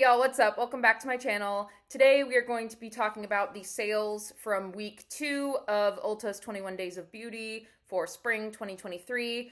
y'all, what's up? Welcome back to my channel. Today we are going to be talking about the sales from week 2 of Ulta's 21 Days of Beauty for spring 2023.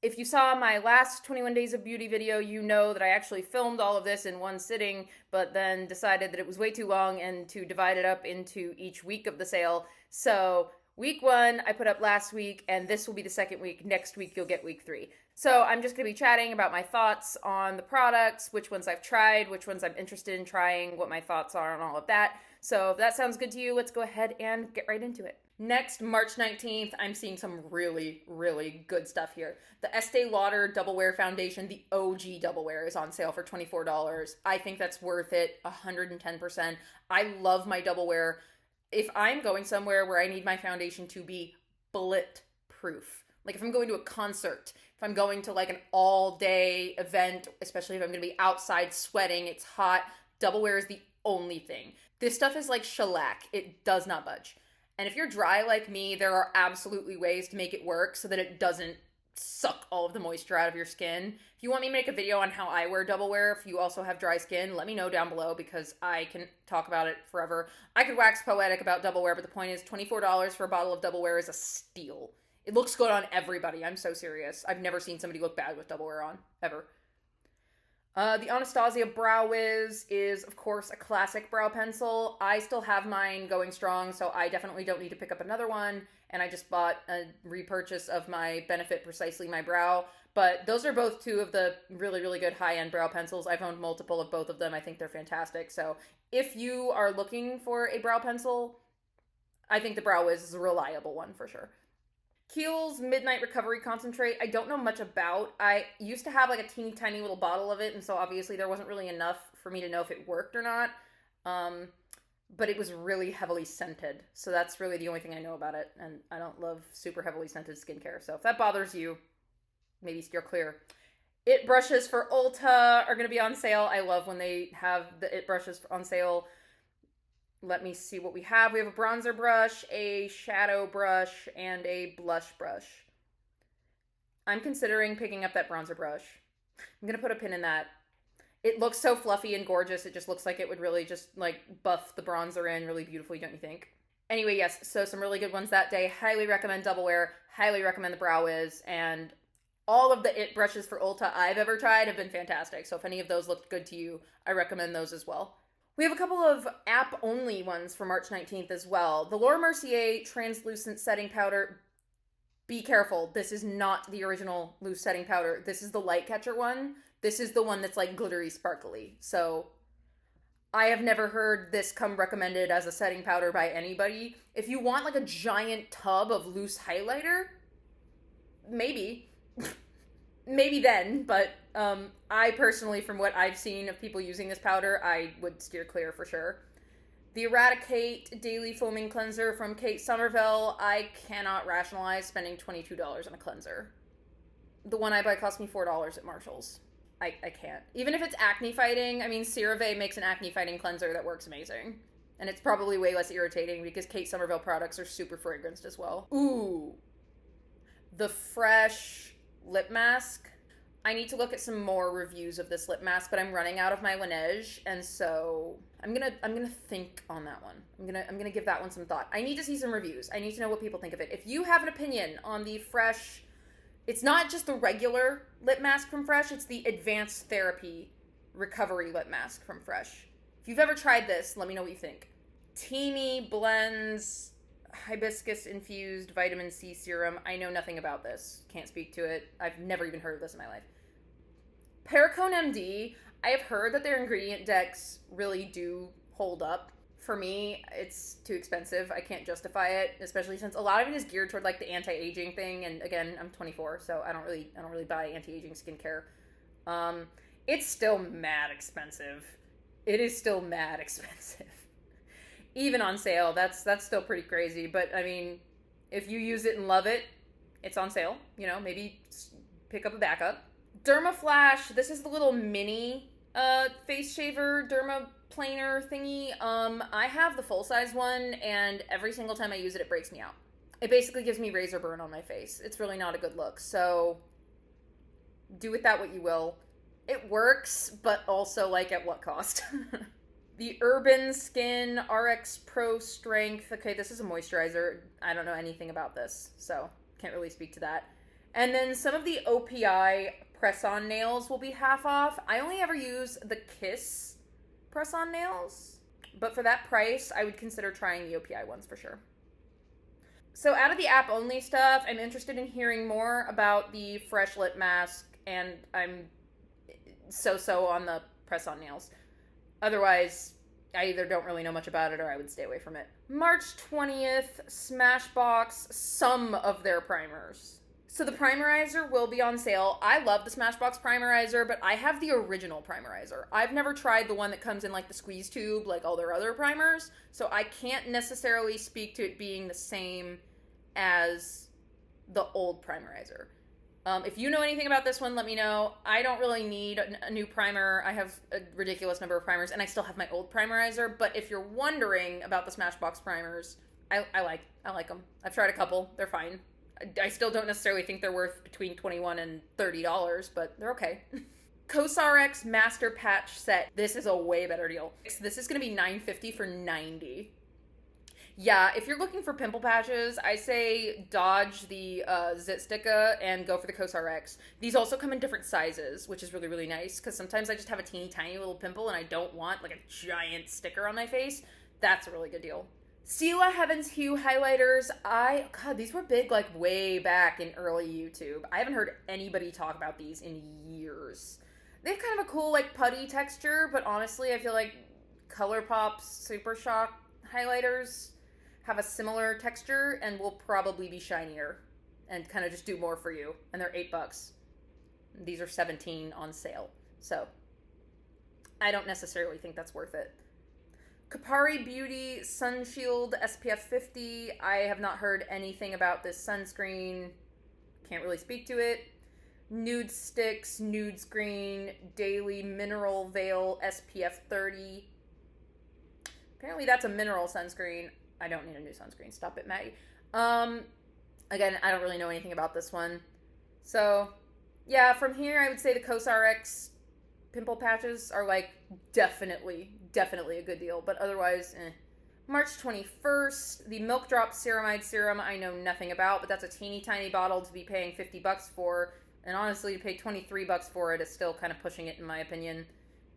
If you saw my last 21 Days of Beauty video, you know that I actually filmed all of this in one sitting, but then decided that it was way too long and to divide it up into each week of the sale. So week 1 I put up last week, and this will be the second week. Next week you'll get week 3. So I'm just going to be chatting about my thoughts on the products, which ones I've tried, which ones I'm interested in trying, what my thoughts are on all of that. So if that sounds good to you, let's go ahead and get right into it. Next, March 19th, I'm seeing some really, really good stuff here. The Estee Lauder Double Wear Foundation, the OG Double Wear, is on sale for $24. I think that's worth it, 110%. I love my Double Wear. If I'm going somewhere where I need my foundation to be bulletproof, like if I'm going to a concert, if I'm going to like an all-day event, especially if I'm going to be outside sweating, it's hot, Double Wear is the only thing. This stuff is like shellac. It does not budge. And if you're dry like me, there are absolutely ways to make it work so that it doesn't suck all of the moisture out of your skin. If you want me to make a video on how I wear Double Wear, if you also have dry skin, let me know down below because I can talk about it forever. I could wax poetic about Double Wear, but the point is $24 for a bottle of Double Wear is a steal. It looks good on everybody. I'm so serious. I've never seen somebody look bad with Double Wear on, ever. The Anastasia Brow Wiz is, of course, a classic brow pencil. I still have mine going strong, so I definitely don't need to pick up another one. And I just bought a repurchase of my Benefit Precisely My Brow. But those are both two of the really, really good high-end brow pencils. I've owned multiple of both of them. I think they're fantastic. So if you are looking for a brow pencil, I think the Brow Wiz is a reliable one for sure. Kiehl's Midnight Recovery Concentrate, I don't know much about. I used to have like a teeny tiny little bottle of it, and so obviously there wasn't really enough for me to know if it worked or not. But it was really heavily scented, so that's really the only thing I know about it, and I don't love super heavily scented skincare, so if that bothers you, maybe steer clear. It brushes for Ulta are going to be on sale. I love when they have the It brushes on sale. Let me see what we have. We have a bronzer brush, a shadow brush, and a blush brush. I'm considering picking up that bronzer brush. I'm going to put a pin in that. It looks so fluffy and gorgeous. It just looks like it would really just like buff the bronzer in really beautifully, don't you think? Anyway, yes, so some really good ones that day. Highly recommend Double Wear. Highly recommend the Brow Wiz. And all of the It brushes for Ulta I've ever tried have been fantastic. So if any of those looked good to you, I recommend those as well. We have a couple of app-only ones for March 19th as well. The Laura Mercier Translucent Setting Powder. Be careful. This is not the original loose setting powder. This is the light catcher one. This is the one that's like glittery sparkly. So I have never heard this come recommended as a setting powder by anybody. If you want like a giant tub of loose highlighter, maybe. Maybe then, but I personally, from what I've seen of people using this powder, I would steer clear for sure. The Eradicate Daily Foaming Cleanser from Kate Somerville. I cannot rationalize spending $22 on a cleanser. The one I buy cost me $4 at Marshall's. I can't. Even if it's acne fighting, I mean, CeraVe makes an acne fighting cleanser that works amazing. And it's probably way less irritating because Kate Somerville products are super fragranced as well. Ooh. The Fresh lip mask. I need to look at some more reviews of this lip mask, but I'm running out of my Laneige, and so I'm gonna think on that one. I'm gonna give that one some thought. I need to see some reviews. I need to know what people think of it. If you have an opinion on the Fresh, it's not just the regular lip mask from Fresh, it's the Advanced Therapy Recovery Lip Mask from Fresh. If you've ever tried this, let me know what you think. Teamy Blends Hibiscus Infused Vitamin C Serum. I know nothing about this. Can't speak to it. I've never even heard of this in my life. Perricone MD. I have heard that their ingredient decks really do hold up. For me, it's too expensive. I can't justify it, especially since a lot of it is geared toward like the anti-aging thing. And again, I'm 24, so I don't really buy anti-aging skincare. It's still mad expensive. It is still mad expensive. Even on sale, that's still pretty crazy. But I mean, if you use it and love it, it's on sale. You know, maybe pick up a backup. Dermaflash. This is the little mini face shaver dermaplaner thingy. I have the full size one, and every single time I use it, it breaks me out. It basically gives me razor burn on my face. It's really not a good look. So do with that what you will. It works, but also, like, at what cost? The Urban Skin RX Pro Strength. Okay, this is a moisturizer. I don't know anything about this, so can't really speak to that. And then some of the OPI press-on nails will be half off. I only ever use the Kiss press-on nails, but for that price, I would consider trying the OPI ones for sure. So out of the app-only stuff, I'm interested in hearing more about the Fresh Lip Mask, and I'm so-so on the press-on nails. Otherwise, I either don't really know much about it or I would stay away from it. March 20th, Smashbox, some of their primers. So the primerizer will be on sale. I love the Smashbox primerizer, but I have the original primerizer. I've never tried the one that comes in like the squeeze tube, like all their other primers, so I can't necessarily speak to it being the same as the old primerizer. If you know anything about this one, let me know. I don't really need a new primer. I have a ridiculous number of primers, and I still have my old primerizer. But if you're wondering about the Smashbox primers, I like them. I've tried a couple. They're fine. I still don't necessarily think they're worth between $21 and $30, but they're okay. COSRX Master Patch Set. This is a way better deal. This is going to be $9.50 for 90. Yeah, if you're looking for pimple patches, I say dodge the Zit Sticka and go for the COSRX. These also come in different sizes, which is really, really nice, because sometimes I just have a teeny tiny little pimple and I don't want like a giant sticker on my face. That's a really good deal. Stila Heaven's Hue highlighters. God, these were big like way back in early YouTube. I haven't heard anybody talk about these in years. They have kind of a cool like putty texture, but honestly, I feel like ColourPop's Super Shock highlighters have a similar texture and will probably be shinier and kind of just do more for you. And they're $8. These are $17 on sale. So I don't necessarily think that's worth it. Kapari Beauty Sun Shield SPF 50. I have not heard anything about this sunscreen. Can't really speak to it. Nude Sticks Nude Screen Daily Mineral Veil SPF 30. Apparently that's a mineral sunscreen. I don't need a new sunscreen. Stop it, Maggie. Again, I don't really know anything about this one. So, yeah, from here, I would say the COSRX pimple patches are, like, definitely a good deal. But otherwise, March 21st, the Milk Drop Ceramide Serum I know nothing about, but that's a teeny tiny bottle to be paying $50 for. And honestly, to pay $23 for it is still kind of pushing it, in my opinion.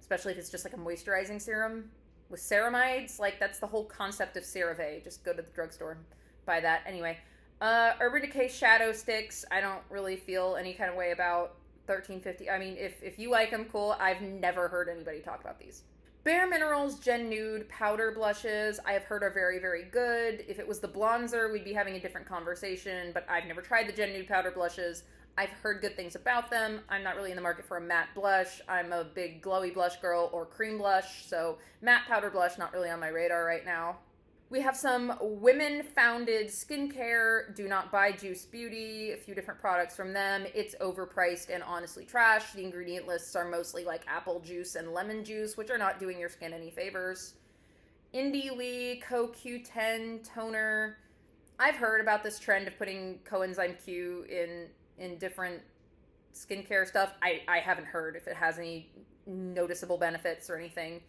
Especially if it's just, like, a moisturizing serum. With ceramides, like, that's the whole concept of CeraVe. Just go to the drugstore and buy that. Anyway, Urban Decay Shadow Sticks, I don't really feel any kind of way about. $13.50. I mean, if you like them, cool. I've never heard anybody talk about these. Bare Minerals Gen Nude Powder Blushes, I have heard are very, very good. If it was the bronzer, we'd be having a different conversation, but I've never tried the Gen Nude Powder Blushes. I've heard good things about them. I'm not really in the market for a matte blush. I'm a big glowy blush girl or cream blush, so matte powder blush not really on my radar right now. We have some women-founded skincare. Do not buy Juice Beauty. A few different products from them. It's overpriced and honestly trash. The ingredient lists are mostly like apple juice and lemon juice, which are not doing your skin any favors. Indie Lee CoQ10 Toner. I've heard about this trend of putting coenzyme Q in different skincare stuff. I haven't heard if it has any noticeable benefits or anything.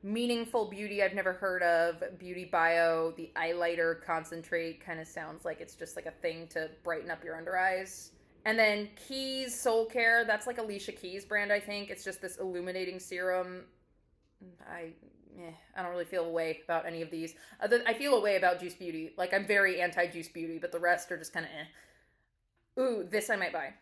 Meaningful Beauty I've never heard of. Beauty Bio, the eyeliner concentrate kind of sounds like it's just like a thing to brighten up your under eyes. And then Keys Soul Care, that's like Alicia Keys brand, I think. It's just this illuminating serum. I don't really feel a way about any of these. I feel a way about Juice Beauty. Like, I'm very anti-Juice Beauty, but the rest are just kind of Ooh, this I might buy.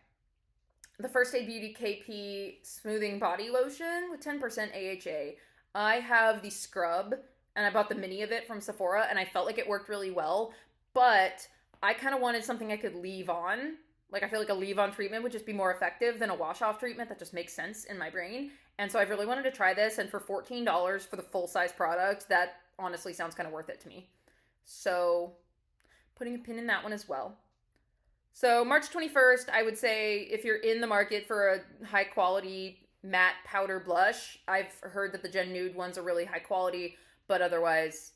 The First Aid Beauty KP Smoothing Body Lotion with 10% AHA. I have the scrub, and I bought the mini of it from Sephora, and I felt like it worked really well, but I kind of wanted something I could leave on. Like, I feel like a leave-on treatment would just be more effective than a wash-off treatment. That just makes sense in my brain. And so I really wanted to try this, and for $14 for the full-size product, that honestly sounds kind of worth it to me. So, putting a pin in that one as well. So, March 21st, I would say if you're in the market for a high-quality matte powder blush, I've heard that the Gen Nude ones are really high quality, but otherwise,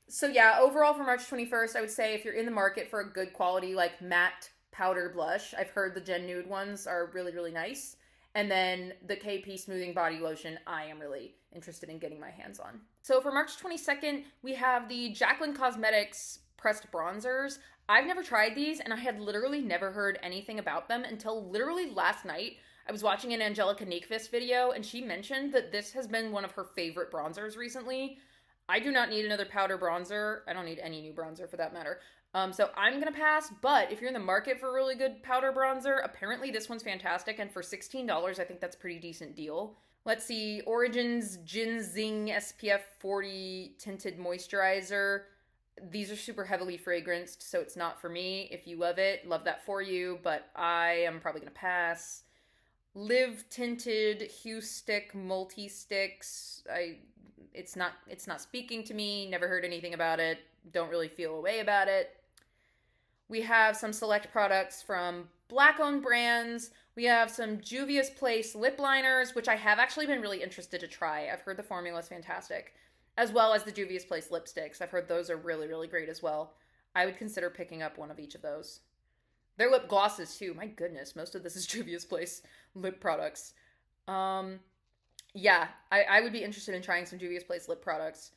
so yeah, overall for March 21st, I would say if you're in the market for a good quality, like, matte powder blush, I've heard the Gen Nude ones are really, really nice. And then the KP Smoothing Body Lotion, I am really interested in getting my hands on. So for March 22nd, we have the Jaclyn Cosmetics Pressed Bronzers. I've never tried these, and I had literally never heard anything about them until literally last night. I was watching an Angelica Nyqvist video, and she mentioned that this has been one of her favorite bronzers recently. I do not need another powder bronzer. I don't need any new bronzer for that matter. So I'm going to pass, but if you're in the market for a really good powder bronzer, apparently this one's fantastic, and for $16, I think that's a pretty decent deal. Let's see, Origins Ginseng SPF 40 Tinted Moisturizer. These are super heavily fragranced, so it's not for me. If you love it, love that for you, but I am probably going to pass. Live Tinted Hue Stick Multi-Sticks. It's not speaking to me, never heard anything about it, don't really feel a way about it. We have some select products from Black-owned brands. We have some Juvia's Place lip liners, which I have actually been really interested to try. I've heard the formula is fantastic, as well as the Juvia's Place lipsticks. I've heard those are really, really great as well. I would consider picking up one of each of those. Their lip glosses too. My goodness, most of this is Juvia's Place lip products. Yeah, I would be interested in trying some Juvia's Place lip products.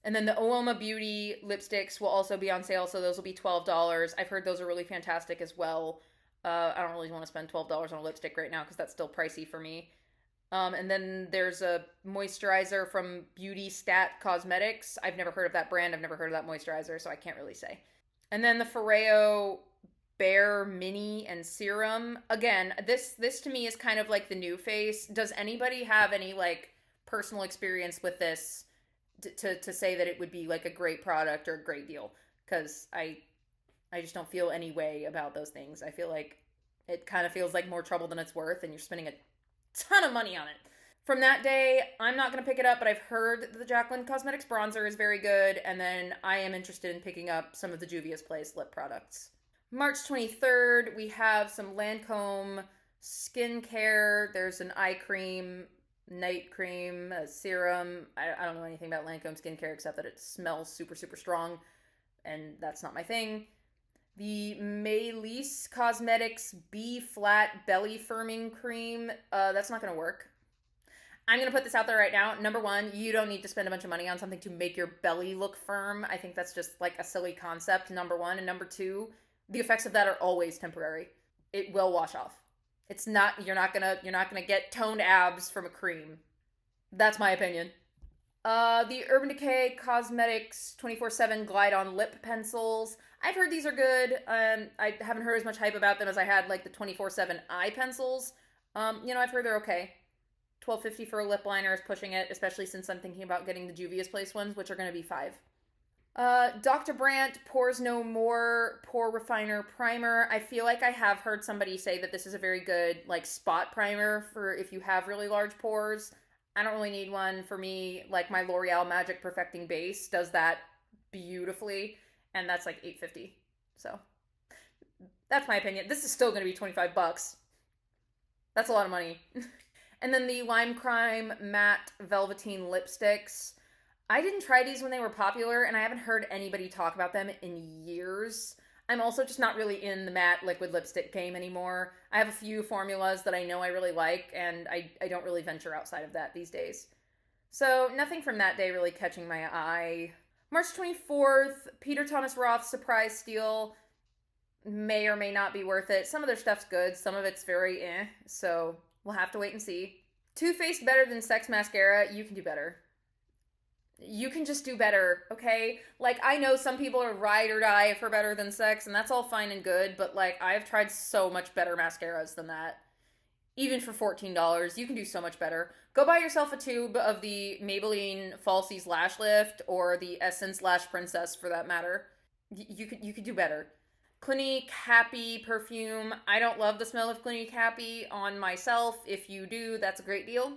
And then the Uoma Beauty lipsticks will also be on sale, so those will be $12. I've heard those are really fantastic as well. I don't really want to spend $12 on a lipstick right now because that's still pricey for me. And then there's a moisturizer from Beauty Stat Cosmetics. I've never heard of that brand. I've never heard of that moisturizer, so I can't really say. And then the Foreo Bare Mini and Serum. Again, this to me is kind of like the new face. Does anybody have any like personal experience with this to say that it would be like a great product or a great deal? Because I just don't feel any way about those things. I feel like it kind of feels like more trouble than it's worth, and you're spending a ton of money on it. From that day, I'm not going to pick it up, but I've heard the Jaclyn Cosmetics bronzer is very good, and then I am interested in picking up some of the Juvia's Place lip products. March 23rd, we have some Lancome skincare. There's an eye cream, night cream, a serum. I don't know anything about Lancome skincare except that it smells super, super strong, and that's not my thing. The Maylis Cosmetics B-Flat Belly Firming Cream. That's not going to work. I'm going to put this out there right now. Number one, you don't need to spend a bunch of money on something to make your belly look firm. I think that's just like a silly concept, number one. And number two, the effects of that are always temporary. It will wash off. It's not, you're not gonna get toned abs from a cream. That's my opinion. The Urban Decay Cosmetics 24/7 Glide On Lip Pencils. I've heard these are good. I haven't heard as much hype about them as I had like the 24/7 eye pencils. I've heard they're okay. $12.50 for a lip liner is pushing it, especially since I'm thinking about getting the Juvia's Place ones, which are going to be $5. Dr. Brandt Pores No More Pore Refiner Primer. I feel like I have heard somebody say that this is a very good like spot primer for if you have really large pores. I don't really need one. For me, like my L'Oreal Magic Perfecting Base does that beautifully, and that's like $8.50. So that's my opinion. This is still going to be $25. That's a lot of money. And then the Lime Crime Matte Velveteen Lipsticks. I didn't try these when they were popular, and I haven't heard anybody talk about them in years. I'm also just not really in the matte liquid lipstick game anymore. I have a few formulas that I know I really like, and I don't really venture outside of that these days. So nothing from that day really catching my eye. March 24th, Peter Thomas Roth Surprise Steal. May or may not be worth it. Some of their stuff's good, some of it's very so we'll have to wait and see. Too Faced Better Than Sex Mascara. You can do better. You can just do better, okay? Like, I know some people are ride or die for Better Than Sex, and that's all fine and good, but, like, I've tried so much better mascaras than that. Even for $14, you can do so much better. Go buy yourself a tube of the Maybelline Falsies Lash Lift, or the Essence Lash Princess, for that matter. You could do better. Clinique Happy perfume. I don't love the smell of Clinique Happy on myself. If you do, that's a great deal.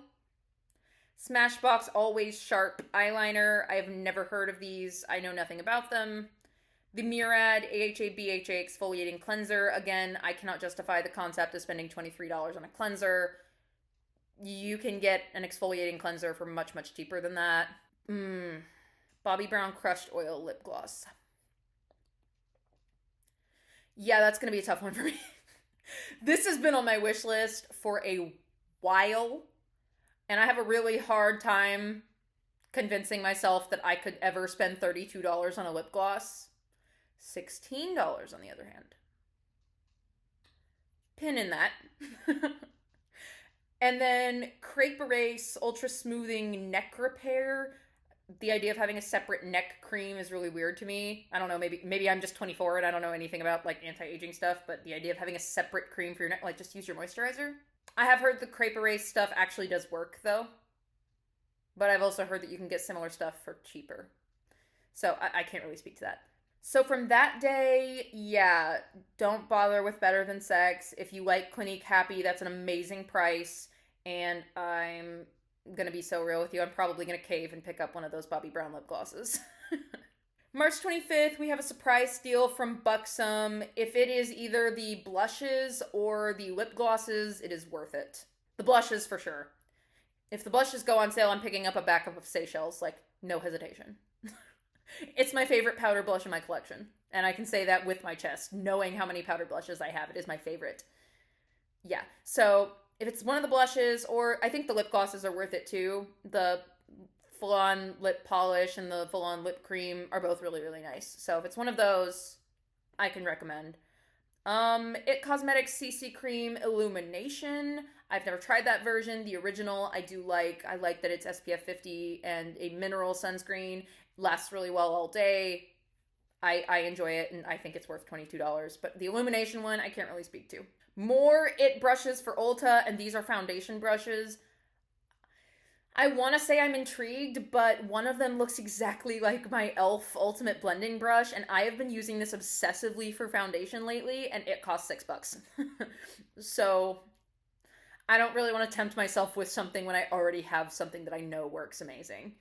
Smashbox Always Sharp eyeliner. I have never heard of these. I know nothing about them. The Murad AHA BHA exfoliating cleanser. Again, I cannot justify the concept of spending $23 on a cleanser. You can get an exfoliating cleanser for much, much cheaper than that. Bobbi Brown Crushed Oil Lip Gloss. Yeah, that's going to be a tough one for me. This has been on my wish list for a while, and I have a really hard time convincing myself that I could ever spend $32 on a lip gloss. $16 on the other hand. Pin in that. And then Crepe Erase Ultra Smoothing Neck Repair. The idea of having a separate neck cream is really weird to me. I don't know, maybe I'm just 24 and I don't know anything about like anti-aging stuff, but the idea of having a separate cream for your neck, like just use your moisturizer. I have heard the Crepe Erase stuff actually does work though, but I've also heard that you can get similar stuff for cheaper. So I can't really speak to that. So from that day, yeah, don't bother with Better Than Sex. If you like Clinique Happy, that's an amazing price. And I'm going to be so real with you, I'm probably going to cave and pick up one of those Bobbi Brown lip glosses. March 25th, we have a surprise deal from Buxom. If it is either the blushes or the lip glosses, it is worth it. The blushes for sure. If the blushes go on sale, I'm picking up a backup of Seychelles, like, no hesitation. It's my favorite powder blush in my collection. And I can say that with my chest, knowing how many powder blushes I have. It is my favorite. Yeah, so if it's one of the blushes, or I think the lip glosses are worth it too. The Full-On Lip Polish and the Full-On Lip Cream are both really, really nice. So if it's one of those, I can recommend. It Cosmetics CC Cream Illumination. I've never tried that version. The original I do like. I like that it's SPF 50 and a mineral sunscreen. Lasts really well all day. I enjoy it, and I think it's worth $22. But the Illumination one, I can't really speak to. More IT brushes for Ulta, and these are foundation brushes. I want to say I'm intrigued, but one of them looks exactly like my e.l.f. Ultimate Blending Brush, and I have been using this obsessively for foundation lately, and it costs $6. So I don't really want to tempt myself with something when I already have something that I know works amazing.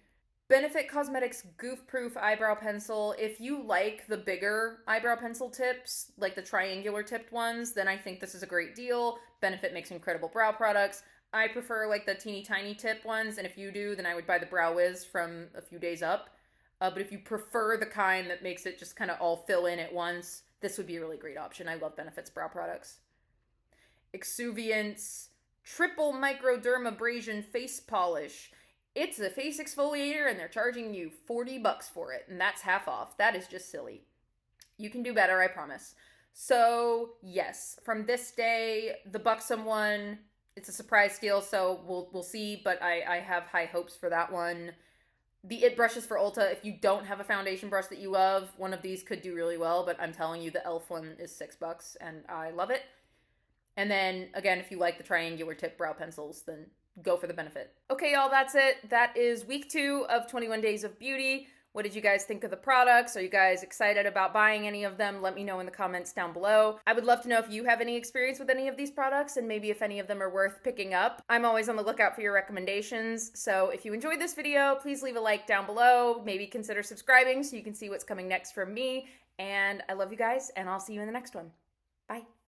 Benefit Cosmetics Goof Proof Eyebrow Pencil. If you like the bigger eyebrow pencil tips, like the triangular tipped ones, then I think this is a great deal. Benefit makes incredible brow products. I prefer like the teeny tiny tip ones, and if you do, then I would buy the Brow Wiz from A Few Days Up. But if you prefer the kind that makes it just kind of all fill in at once, this would be a really great option. I love Benefit's brow products. Exuviance Triple Microdermabrasion Face Polish. It's a face exfoliator and they're charging you $40 for it, and that's half off. That is just silly. You can do better, I promise. So, yes, from this day, the Buxom one, it's a surprise deal, so we'll see, but I have high hopes for that one. The IT brushes for Ulta, if you don't have a foundation brush that you love, one of these could do really well, but I'm telling you, the e.l.f. one is $6, and I love it. And then, again, if you like the triangular tip brow pencils, then go for the Benefit. Okay, y'all, that's it. That is week 2 of 21 Days of Beauty. What did you guys think of the products? Are you guys excited about buying any of them? Let me know in the comments down below. I would love to know if you have any experience with any of these products and maybe if any of them are worth picking up. I'm always on the lookout for your recommendations. So if you enjoyed this video, please leave a like down below. Maybe consider subscribing so you can see what's coming next from me. And I love you guys, and I'll see you in the next one. Bye.